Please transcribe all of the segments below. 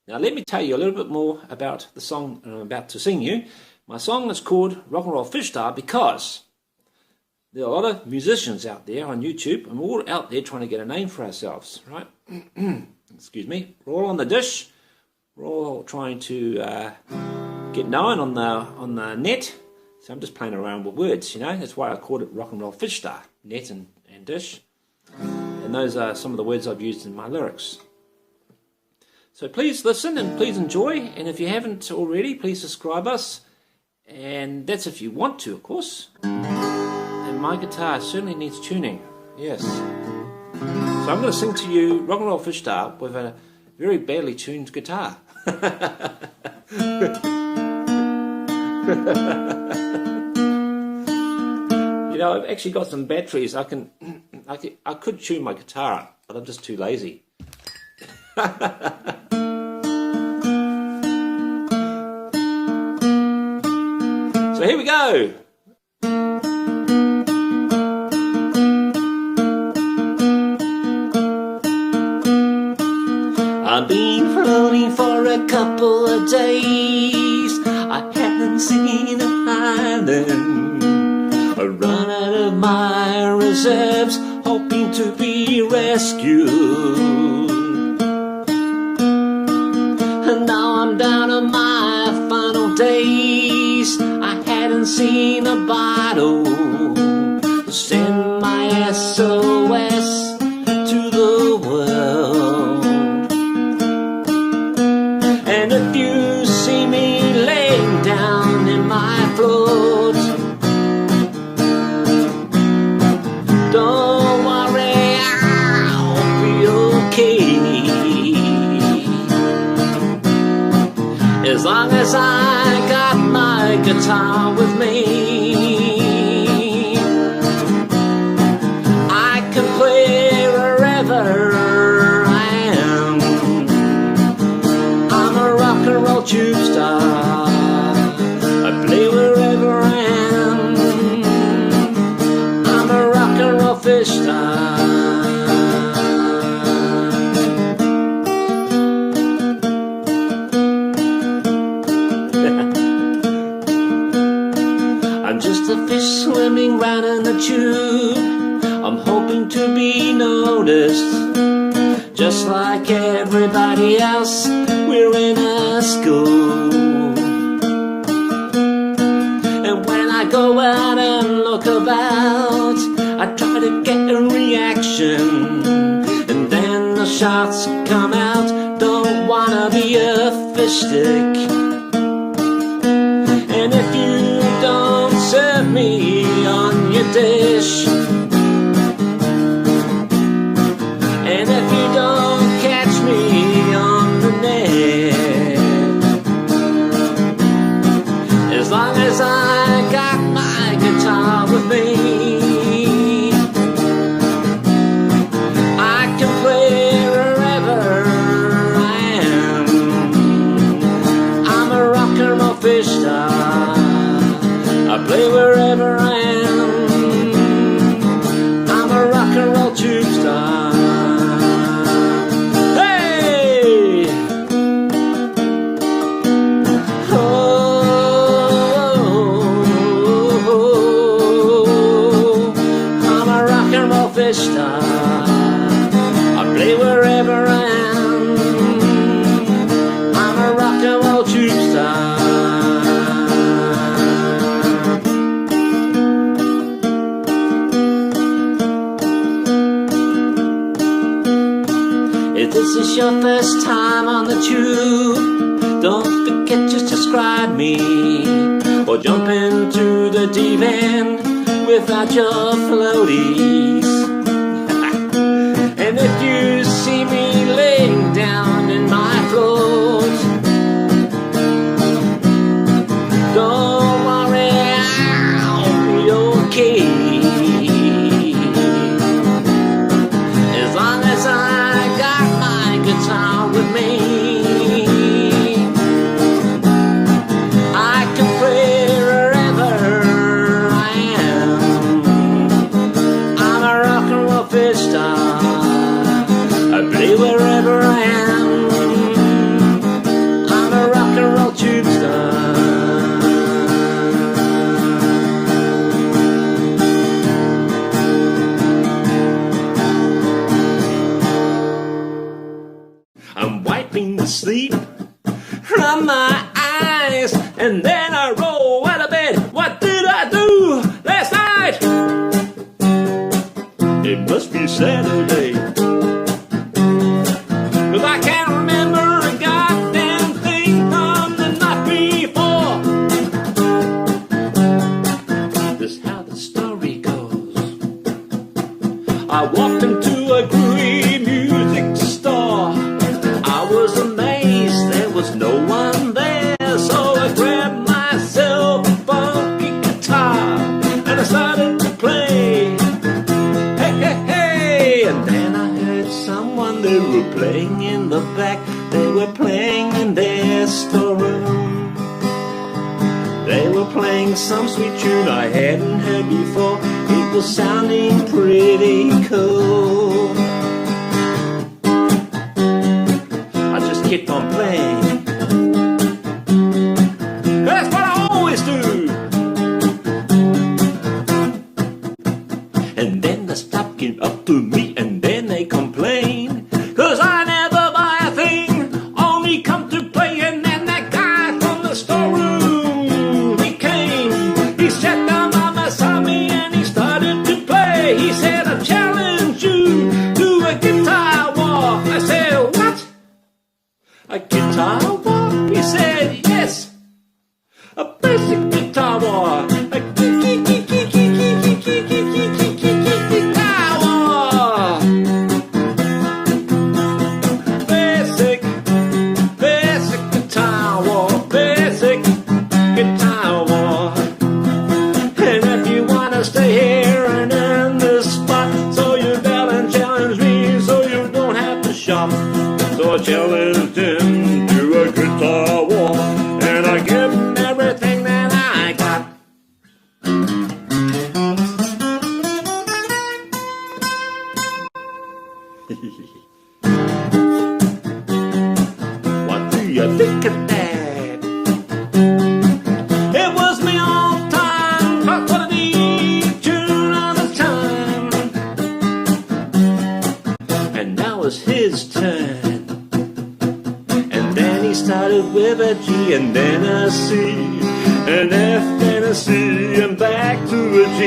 Now let me tell you a little bit more about the song I'm about to sing you. My song is called Rock and Roll Fish Star because there are a lot of musicians out there on YouTube, and we're all out there trying to get a name for ourselves, right? Excuse me. We're all on the dish. We're all trying to get known on the net. So I'm just playing around with words, you know. That's why I called it Rock and Roll Fish Star, net and dish. And those are some of the words I've used in my lyrics. So please listen and please enjoy. And if you haven't already, please subscribe us. And that's if you want to, of course. And my guitar certainly needs tuning. Yes. So I'm going to sing to you Rock and Roll Fish Star with a very badly tuned guitar. You know, I've actually got some batteries. I could tune my guitar up, but I'm just too lazy. So here we go. I've been floating for a couple of days. I haven't seen an island. I run out of my reserves, hoping to be rescued. And now I'm down on my final days. I hadn't seen a bottle to send my SOS to the world. And if you see me laying down in my float, don't worry, I'll be okay. As long as I got my guitar with me, I can play wherever I am. I'm a rock and roll tube star. I play wherever I am. I'm a rock and roll fish star. I'm just a fish swimming round in the tube. I'm hoping to be noticed, just like everybody else. We're in a school, and when I go out and look about, I try to get a reaction, and then the shots come out. Don't wanna be a fish stick. And if you don't serve me on your dish, and if you don't catch me on the net, as long as I got my guitar with me, I can play wherever I am. I'm a rock and roll fish star. I play wherever I am. I'm a rock and roll tube star. Hey! Oh, I'm a rock and roll fish star. I play wherever I am. I'm a rock and roll tube star. If this is your first time on the tube, don't forget to subscribe me, or jump into the deep end without your floaties. And if you see me laying down in my float, don't worry, I'll be okay. As long as I got my guitar with me, I can play wherever I am. I'm a rock and roll fish star. I play wherever I am. I'm wiping the sleep from my eyes, and then I roll out of bed. What did I do last night? It must be Saturday, 'cause I can't remember a goddamn thing from the night before. This is how the story goes. I walked into a groovy music store. I was amazed there was no one there, so I grabbed myself a funky guitar and I started to play. Hey, hey, hey! And then I heard someone, they were playing in the back. They were playing in their storeroom. They were playing some sweet tune I hadn't heard before. It was sounding pretty cool. I just kept on playing. That's what I always do. And then the staff came up to me and then they complained, 'cause I never buy a thing, only come to play. And then that guy from the storeroom, he came. He sat down beside me and he started to play. He said, I challenge you to a guitar war. I said, what? A guitar war? He said, yes. A basic guitar war. A guitar war. Basic guitar war. Basic guitar war. And if you wanna stay here and earn this spot, so you better challenge me so you don't have to shop. So I challenged him to a guitar war, and I give him everything that I got. What do you think of that? It was me all the time, but what a neat tune all the time. And now it's his turn. And then he started with a G and then a C, an F and a C and back to a G.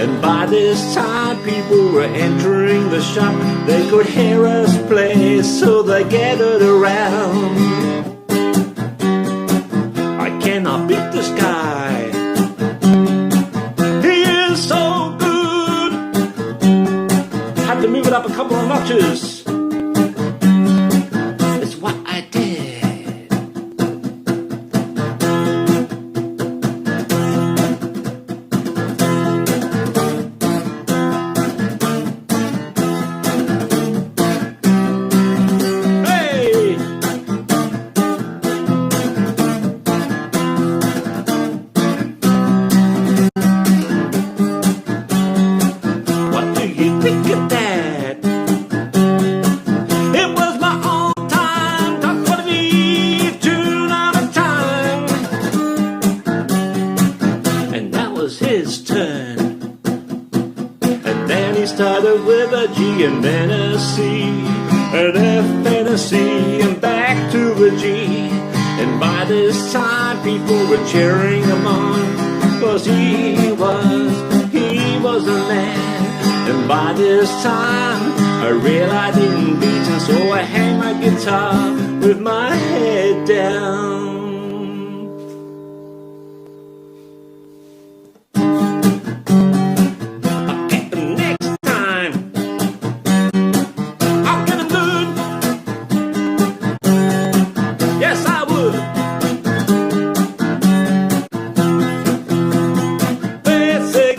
And by this time people were entering the shop. They could hear us play, so they gathered around. I cannot beat this guy. He is so good. Had to move it up a couple of notches. It's what I did. Hey! What do you think of that? It was my own time, top 40 tune out of time. And that was his turn. And then he started with a G and then a C, an F and a C and back to a G. And by this time people were cheering him on, 'cause he was a man. And by this time I realized I didn't beat him, so I hang my guitar with my head down. I'll get him next time. I'll get him good. Yes, I would. Basic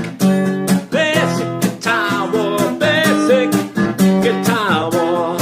guitar war. Basic guitar war.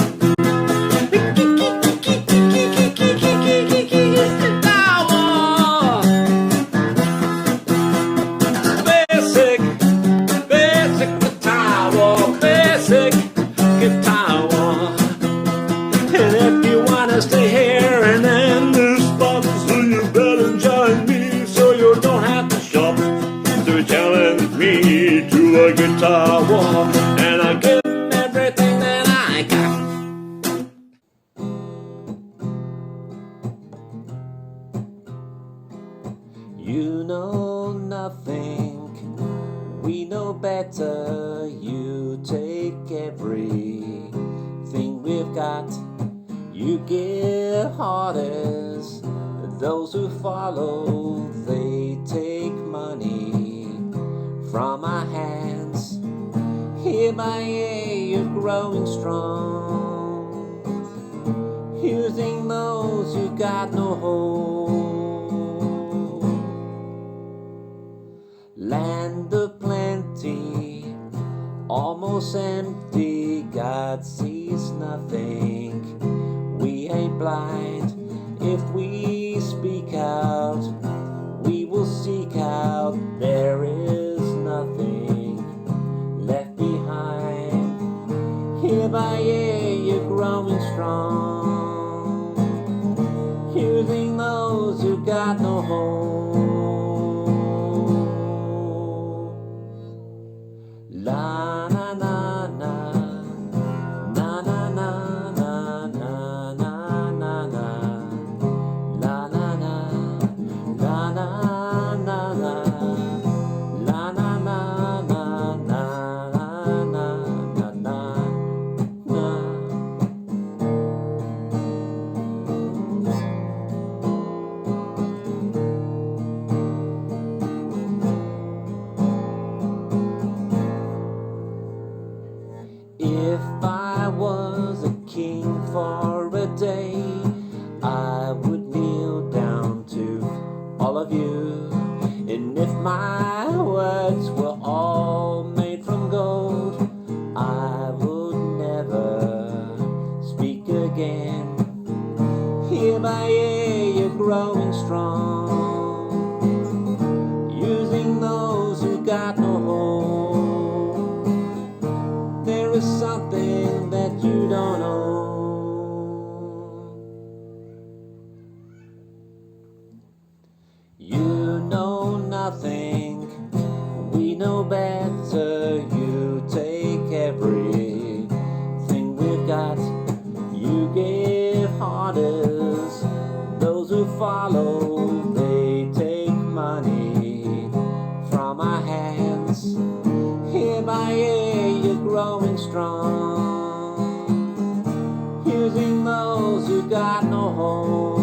You know nothing, we know better. You take everything we've got. You give orders, those who follow, they take money from our hands. Here by year you're growing strong, using those who got no hope. Land of plenty, almost empty, God sees nothing. We ain't blind, if we speak out, we will seek out. There is nothing left behind. Year by year you're growing strong, using those who got no hope. La na na na, na na na na na na na na, la na na, la na na na, la na na na na na na na. If I was a king for a day, I would kneel down to all of you. And if my words were all made from gold, I would never speak again. Year by year you're growing strong, using those who got no hope. There is something that you don't know. You know nothing, we know better. You take everything we've got. You give orders, those who follow, they take money from our hands. Year by year you're growing strong, using those who got no hope.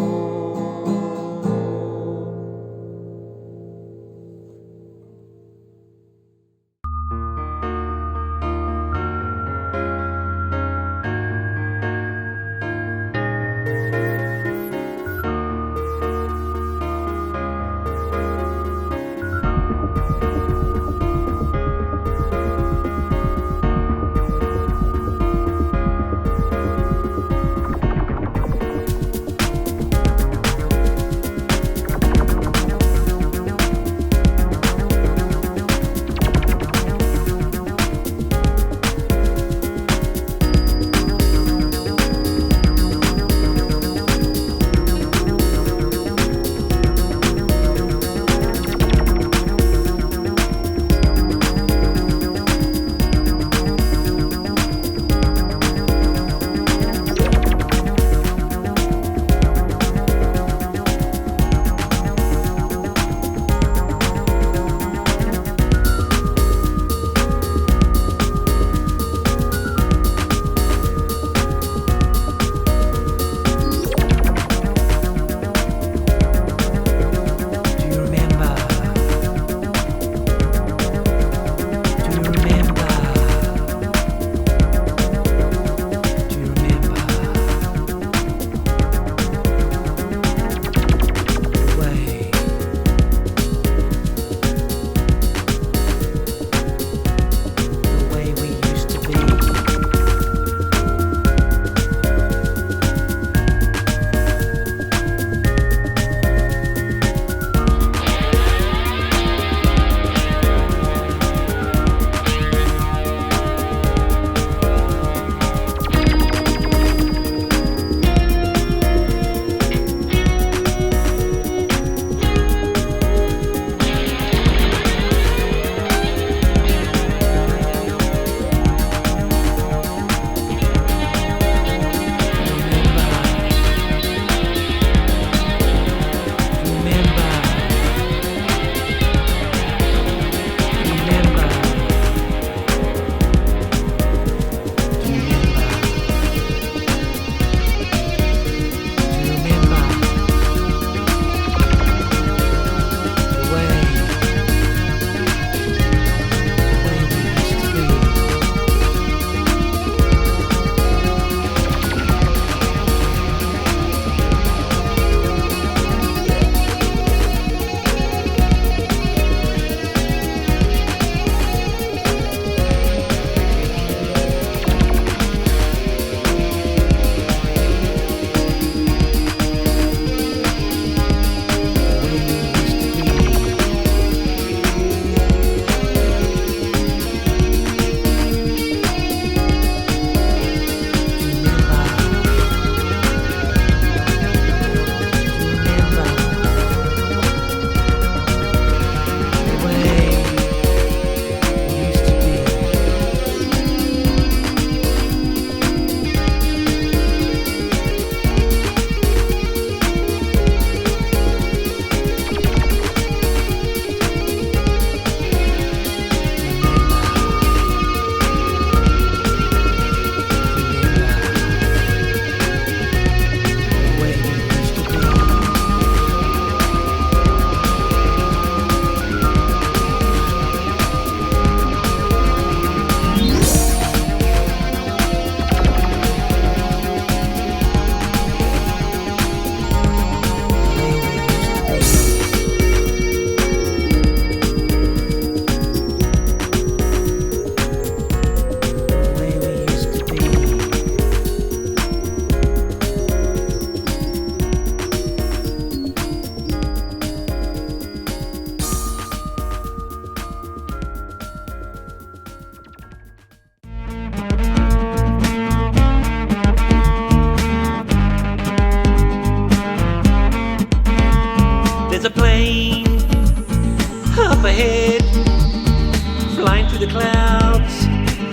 clouds,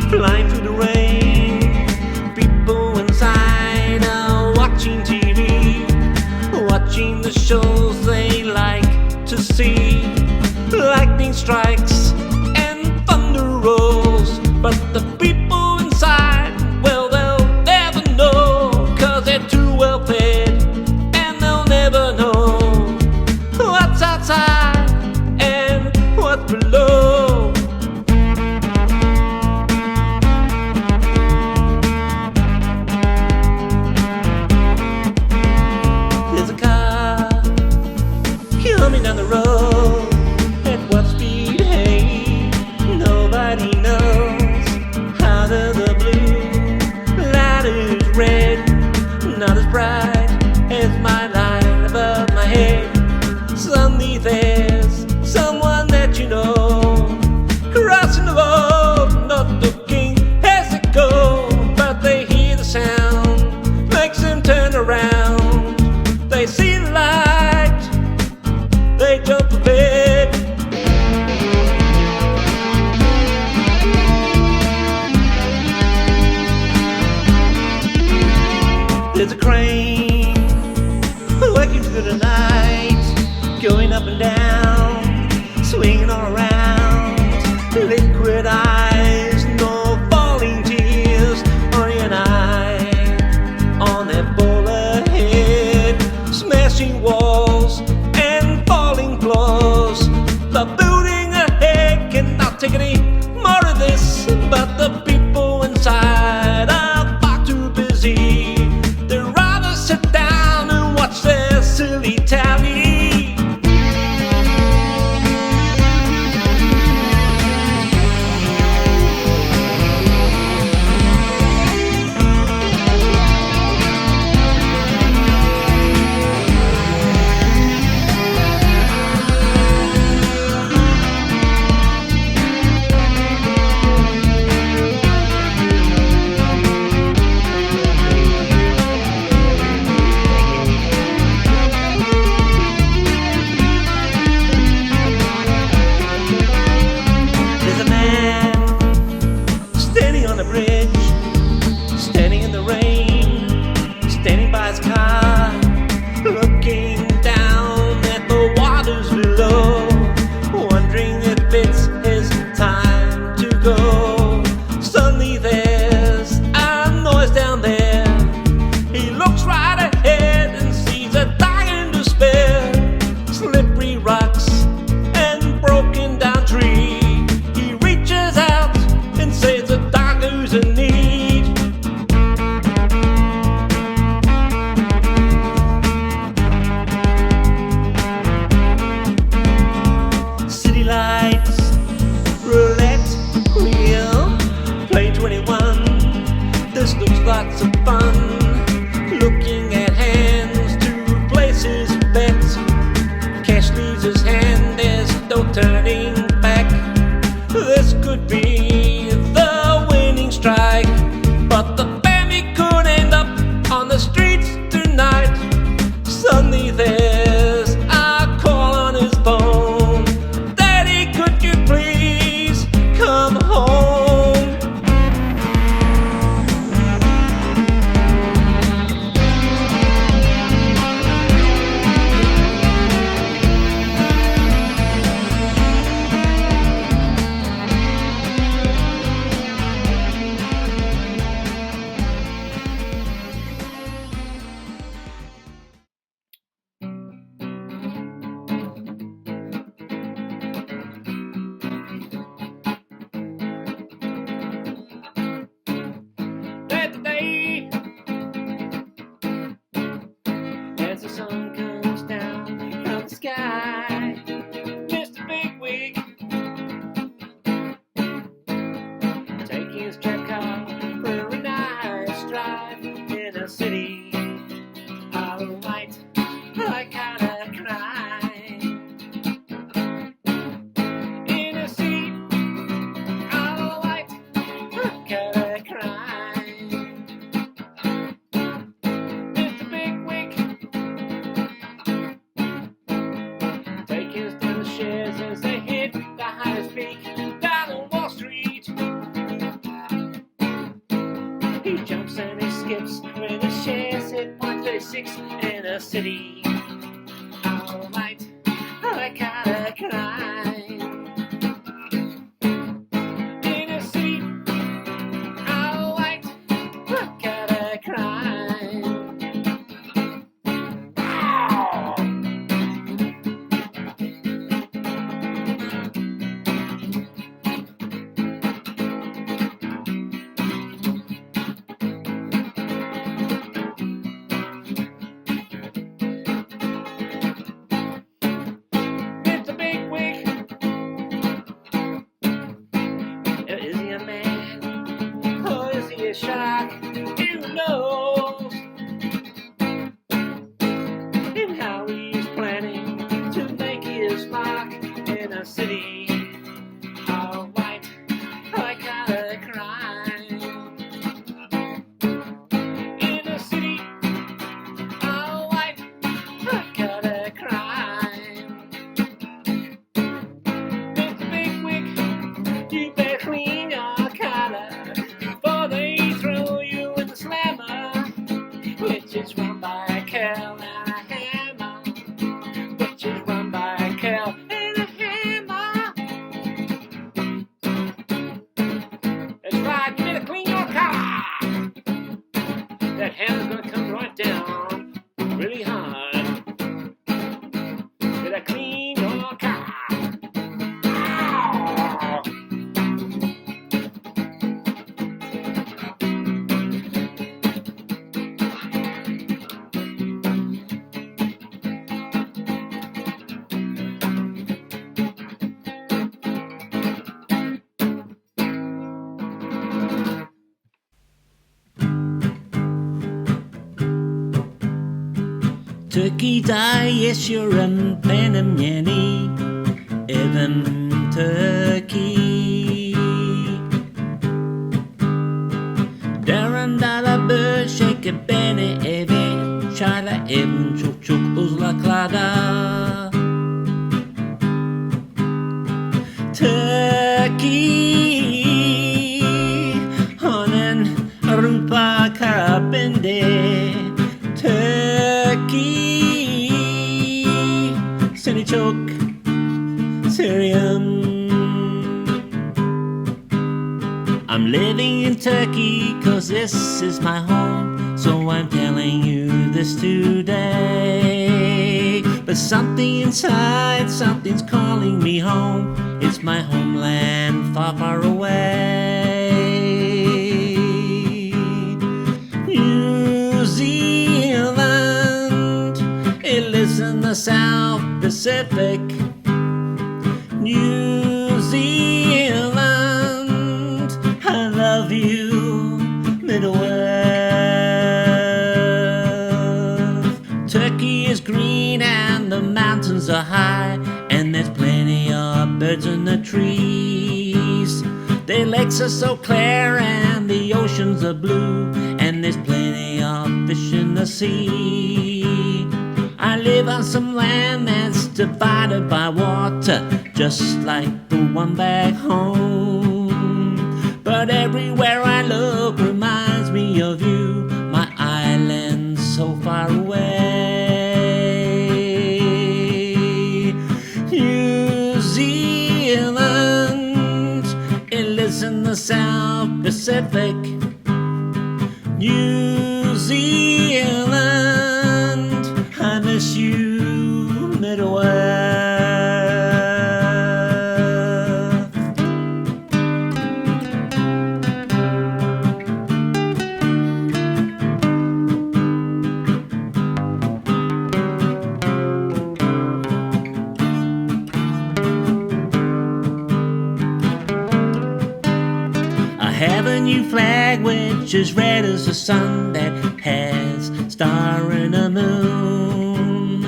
flying through the rain. People inside are watching TV, watching the shows they like to see. Lightning strikes and thunder rolls, but the people inside, well, they'll never know, 'cause they're too well fed, and they'll never know what's outside and what's below. There's a car coming down the road at what speed, hey, nobody knows. Out of the blue, light is red, not as bright as my light above my head. Suddenly there's someone that you know, crossing the road, not looking as they go, but they hear the sound, makes them turn around. They see the light, they jump a bit. There's a crane working through the night, going up and down, swinging all around. Liquid eyes, no falling tears on your eye, on that bowl ahead, smashing walls and falling floors. The building ahead cannot take any more of this, but the people inside are far too busy. They'd rather sit down and watch their silly tally. There's a man standing on the bridge, standing in the rain, standing by his car, looking down at the waters below, wondering if it's his time to go. Suddenly there's a noise down there. He looks right ahead and sees a dying in despair, slippery rocks and broken down tree. He reaches out and saves a dog who's in need. City lights, roulette wheel, play 21. This looks lots of fun. Looking at hands to places bet. Cash leaves his hand, there's no turning back. This could be the winning strike, but the family could end up on the streets tonight. Suddenly there's a call on his phone. Daddy, could you please come home? That day, as the sun comes down from the sky, Mr. Big Wig, taking his trap car for a nice drive in a city. All right, I kinda cry. In a city, all right, I kinda cry. Mr. Big Wig, in a city. All right, I gotta cry. In a city, all right, I gotta cry. Mr. Big Wig, is he a man or is he a shark? Who knows? And how he's planning to make his mark in a city. All right, I gotta cry. In a city, all right, I gotta cry. Mr. Big Wig, you better clean your collar before they throw you in the slammer, which is run by a cow and a hammer, which is run by a cow and a hammer. That's right, you better clean your collar. That hammer's gonna come right down really hard. Better clean your collar. Ow! Turkey die, yes, you're in Panamani, even Turkey. Darren Burch, shake it, Benny, Evi, Shala, Eben, Chuk, Chuk, Uzla, Klada. Turkey, Honen, Rupa, Karabende. Turkey, Sinichok, Syrian. I'm living in Turkey 'cause this is my home, so I'm telling you this today. But something inside, something's calling me home. It's my homeland far, far away. New Zealand, it lives in the South Pacific. New Zealand, I love you, Middle-earth. Turkey is green and the mountains are high, and there's plenty of birds in the trees. Their lakes are so clear and the oceans are blue, and there's plenty of fish in the sea. I live on some land that's divided by water, just like the one back home. But everywhere I look reminds me of you, my island so far away. New Zealand, it lives in the South Pacific. New Zealand, I miss you, Middle-earth. I have a new flag which is red as the sun, that has a star and a moon.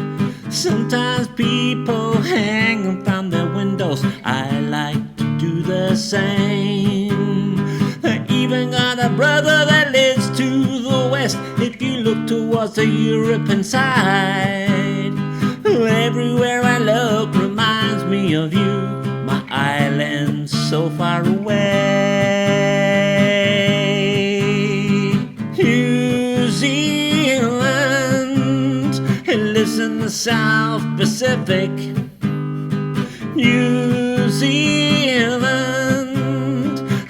Sometimes people hang them from their windows, I like to do the same. I even got a brother that lives to the west, if you look towards the European side. Everywhere I look reminds me of you, my island so far away. New Zealand, It lives in the South Pacific, New Zealand.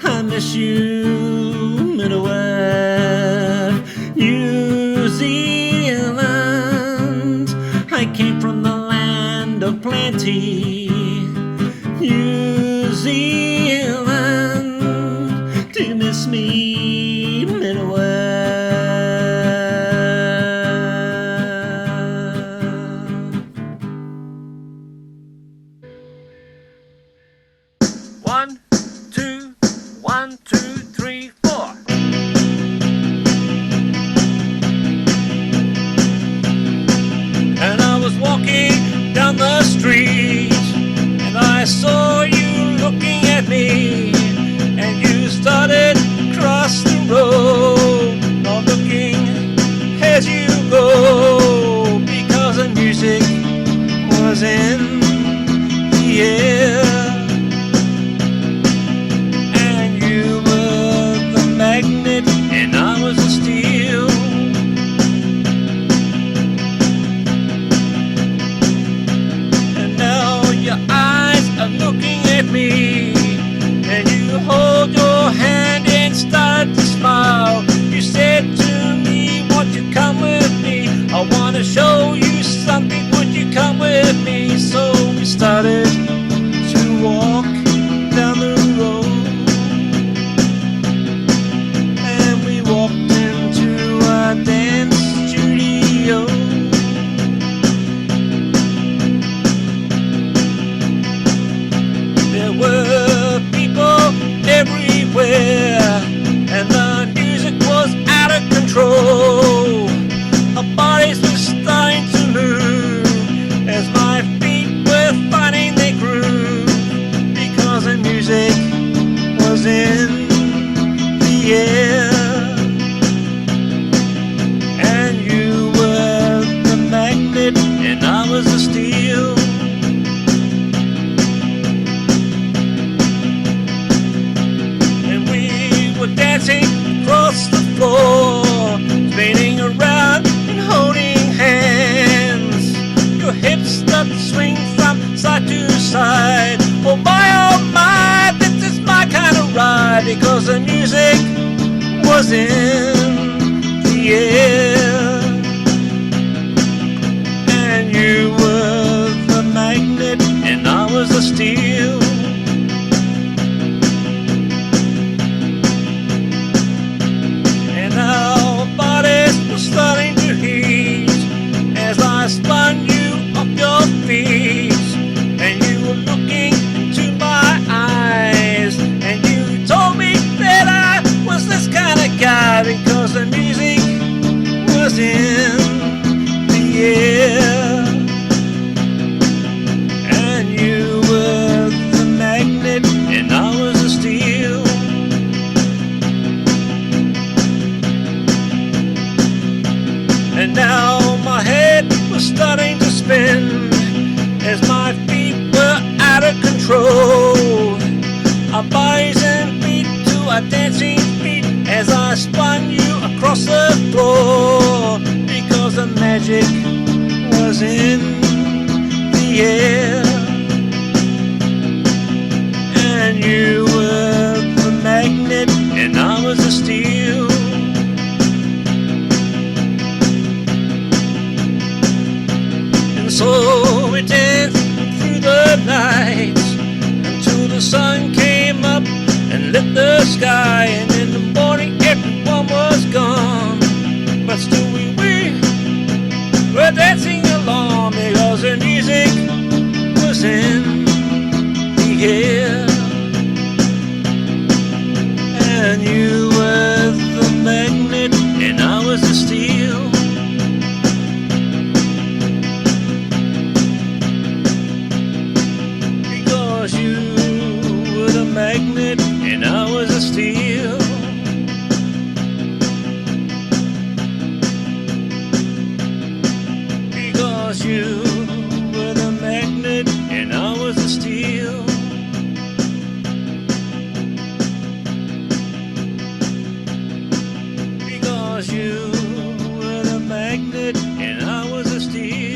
I miss you, Middle Earth, New Zealand. I came from the land of plenty, New Zealand. Do you miss me, Middle Earth? 1, 2, 1, 2, 3, 4. And I was walking down the street, and I saw you looking at me, and you started across the road, not looking as you go, because the music was in the air. And I was a steel. And now your eyes are looking at me, and you hold your hand and start to smile. You said to me, won't you come with me? I want to show you something, would you come with me? So we started to walk down the road. Walked into a dance studio. There were people everywhere, and the music was out of control. Our bodies were starting to move as my feet were finding their groove, because the music was in the air. And I was a steel. And we were dancing across the floor, spinning around and holding hands. Your hips start to swing from side to side. Oh my, this is my kind of ride, because the music was in the air. And you were the magnet, and I was the steel. And our bodies were starting to heat as I spun you off your feet. And you were looking into my eyes, and you told me that I was this kind of guy, because the music was in the air. And I was a steel. And now my head was starting to spin as my feet were out of control. Our bodies and feet to our dancing feet as I spun you across the floor, because the magic was in the air. And you were the magnet, and I was the steel. And so we danced through the night until the sun came up and lit the sky. And in the morning everyone was gone, but still we were dancing along, because the music was in the air. And you were the magnet, and I was the steel. Because you were the magnet, and I was the steel. Because you were the magnet, and I was the steel. Because you were the magnet, and I was the steel.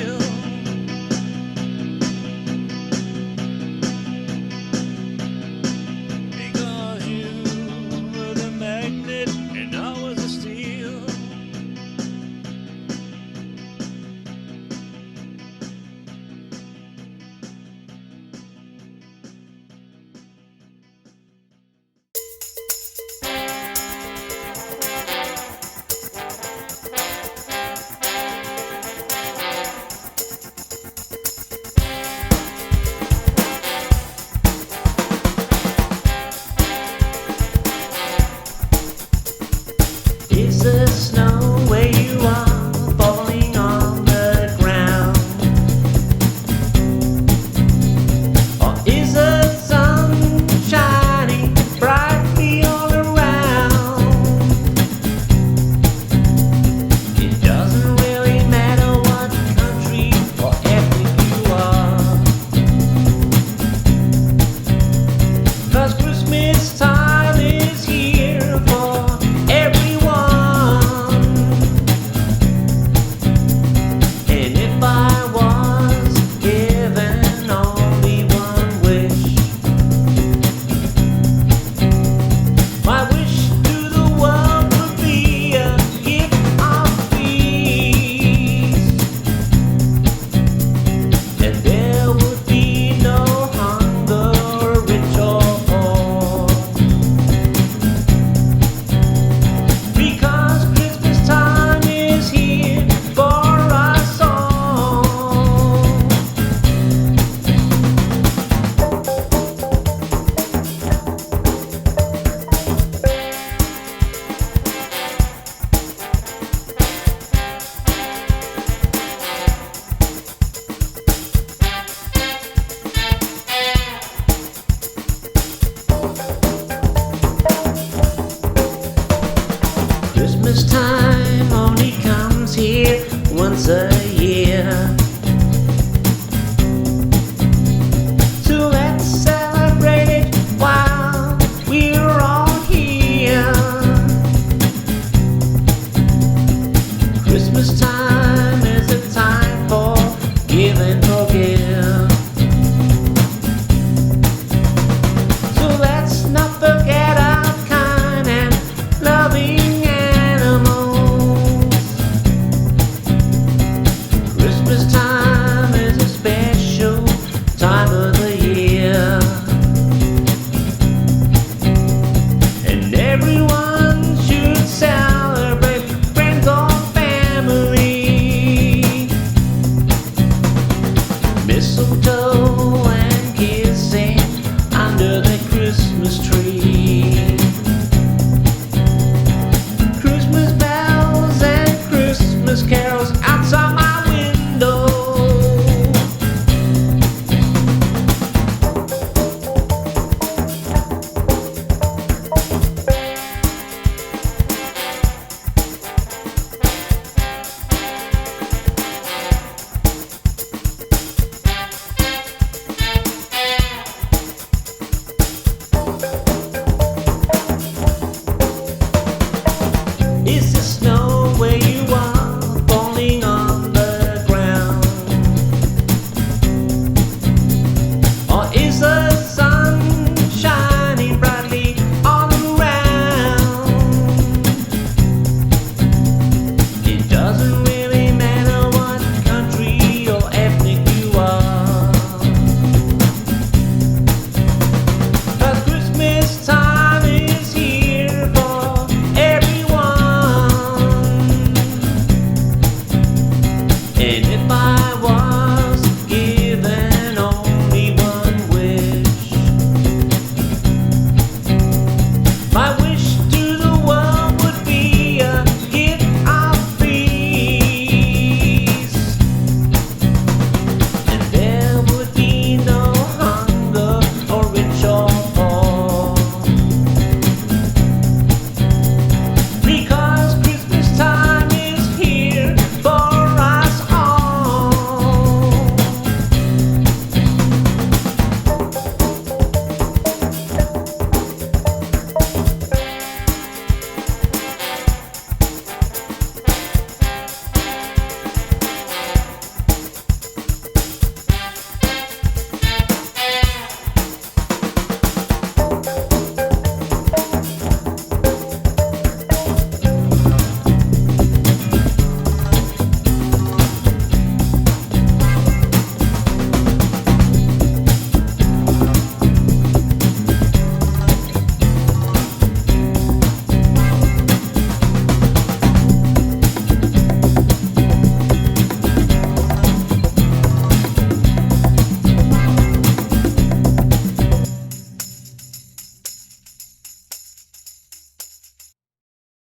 my